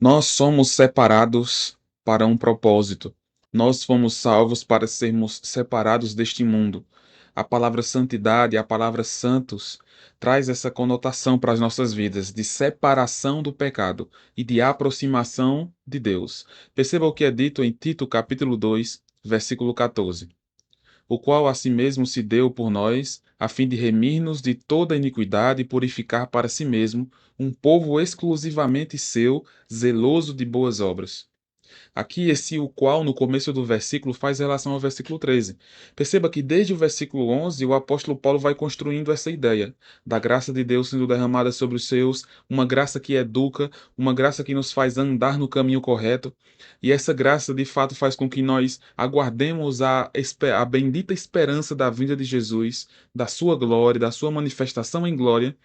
Nós somos separados para um propósito. Nós fomos salvos para sermos separados deste mundo. A palavra santidade, a palavra santos, traz essa conotação para as nossas vidas de separação do pecado e de aproximação de Deus. Perceba o que é dito em Tito, capítulo 2, versículo 14, o qual a si mesmo se deu por nós, a fim de remir-nos de toda iniquidade e purificar para si mesmo um povo exclusivamente seu, zeloso de boas obras. Aqui, esse o qual, no começo do versículo, faz relação ao versículo 13. Perceba que desde o versículo 11, o apóstolo Paulo vai construindo essa ideia da graça de Deus sendo derramada sobre os seus, uma graça que educa, uma graça que nos faz andar no caminho correto. E essa graça, de fato, faz com que nós aguardemos a bendita esperança da vinda de Jesus, da sua glória, da sua manifestação em glória.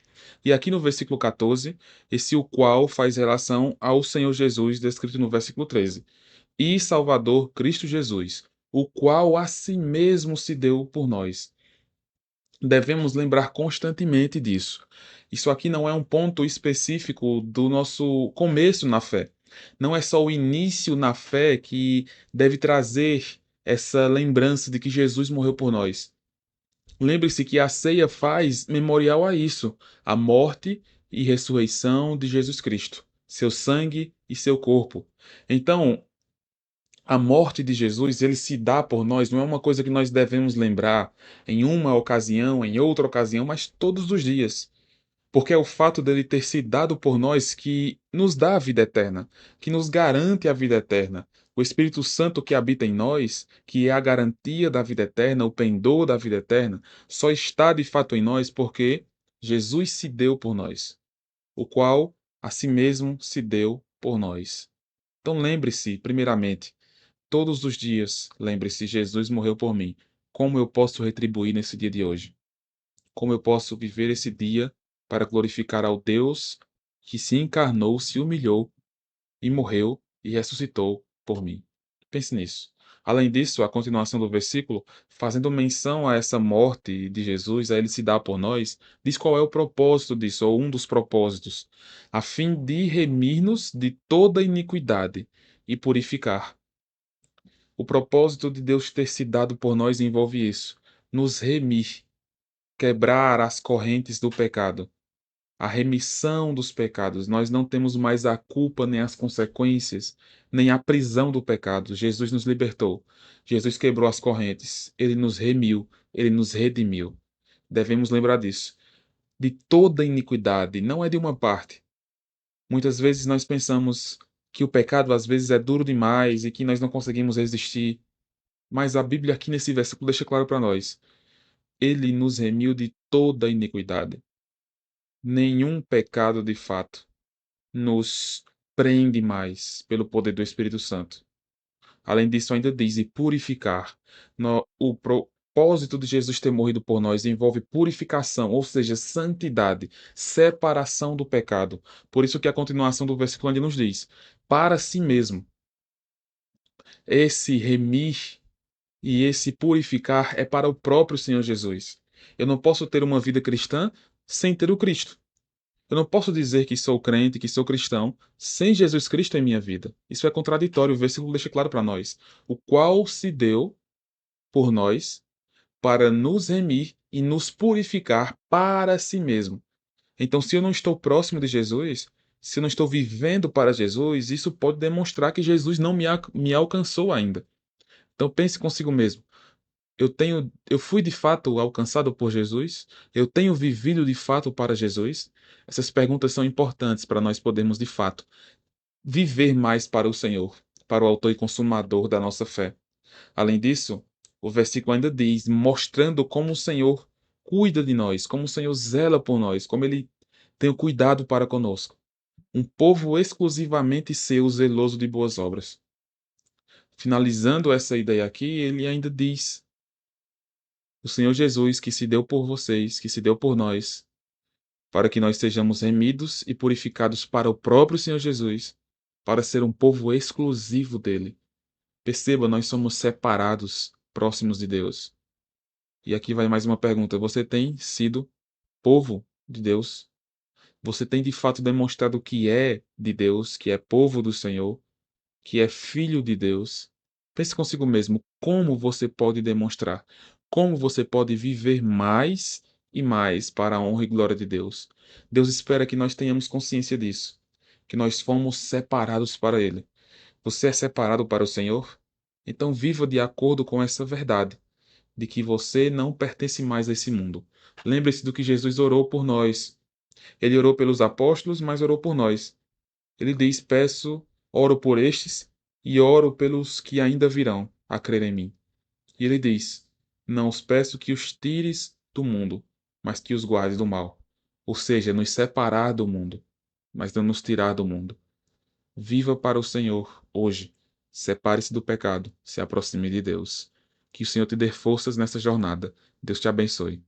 E aqui no versículo 14, esse o qual faz relação ao Senhor Jesus, descrito no versículo 13 e Salvador Cristo Jesus, o qual a si mesmo se deu por nós. Devemos lembrar constantemente disso. Isso aqui não é um ponto específico do nosso começo na fé. Não é só o início na fé que deve trazer essa lembrança de que Jesus morreu por nós. Lembre-se que a ceia faz memorial a isso, a morte e ressurreição de Jesus Cristo, seu sangue e seu corpo. Então, a morte de Jesus, ele se dá por nós, não é uma coisa que nós devemos lembrar em uma ocasião, em outra ocasião, mas todos os dias. Porque é o fato dele ter se dado por nós que nos dá a vida eterna, que nos garante a vida eterna. O Espírito Santo que habita em nós, que é a garantia da vida eterna, o pendor da vida eterna, só está de fato em nós porque Jesus se deu por nós, o qual a si mesmo se deu por nós. Então lembre-se, primeiramente, todos os dias, lembre-se, Jesus morreu por mim. Como eu posso retribuir nesse dia de hoje? Como eu posso viver esse dia para glorificar ao Deus que se encarnou, se humilhou e morreu e ressuscitou por mim? Pense nisso. Além disso, a continuação do versículo, fazendo menção a essa morte de Jesus, a ele se dar por nós, diz qual é o propósito disso, ou um dos propósitos, a fim de remir-nos de toda iniquidade e purificar. O propósito de Deus ter se dado por nós envolve isso: nos remir, quebrar as correntes do pecado, a remissão dos pecados. Nós não temos mais a culpa, nem as consequências, nem a prisão do pecado. Jesus nos libertou. Jesus quebrou as correntes. Ele nos remiu, ele nos redimiu. Devemos lembrar disso. De toda iniquidade, não é de uma parte. Muitas vezes nós pensamos que o pecado às vezes é duro demais e que nós não conseguimos resistir. Mas a Bíblia aqui nesse versículo deixa claro para nós: ele nos remiu de toda iniquidade. Nenhum pecado de fato nos prende mais pelo poder do Espírito Santo. Além disso, ainda diz: e purificar. O propósito de Jesus ter morrido por nós envolve purificação, ou seja, santidade, separação do pecado. Por isso que a continuação do versículo ainda nos diz: para si mesmo. Esse remir e esse purificar é para o próprio Senhor Jesus. Eu não posso ter uma vida cristã sem ter o Cristo. Eu não posso dizer que sou crente, que sou cristão, sem Jesus Cristo em minha vida. Isso é contraditório, o versículo deixa claro para nós. O qual se deu por nós para nos remir e nos purificar para si mesmo. Então, se eu não estou próximo de Jesus, se eu não estou vivendo para Jesus, isso pode demonstrar que Jesus não me alcançou ainda. Então pense consigo mesmo. Eu fui de fato alcançado por Jesus? Eu tenho vivido de fato para Jesus? Essas perguntas são importantes para nós podermos de fato viver mais para o Senhor, para o autor e consumador da nossa fé. Além disso, o versículo ainda diz, mostrando como o Senhor cuida de nós, como o Senhor zela por nós, como ele tem o cuidado para conosco. Um povo exclusivamente seu, zeloso de boas obras. Finalizando essa ideia aqui, ele ainda diz: o Senhor Jesus que se deu por vocês, que se deu por nós, para que nós sejamos remidos e purificados para o próprio Senhor Jesus, para ser um povo exclusivo dele. Perceba, nós somos separados, próximos de Deus. E aqui vai mais uma pergunta: você tem sido povo de Deus? Você tem de fato demonstrado que é de Deus, que é povo do Senhor, que é filho de Deus? Pense consigo mesmo, como você pode demonstrar? Como você pode viver mais e mais para a honra e glória de Deus? Deus espera que nós tenhamos consciência disso, que nós fomos separados para Ele. Você é separado para o Senhor? Então viva de acordo com essa verdade, de que você não pertence mais a esse mundo. Lembre-se do que Jesus orou por nós. Ele orou pelos apóstolos, mas orou por nós. Ele diz: Peço, oro por estes e oro pelos que ainda virão a crer em mim. E ele diz: Não os peço que os tires do mundo, mas que os guardes do mal. Ou seja, nos separar do mundo, mas não nos tirar do mundo. Viva para o Senhor hoje. Separe-se do pecado, se aproxime de Deus. Que o Senhor te dê forças nessa jornada. Deus te abençoe.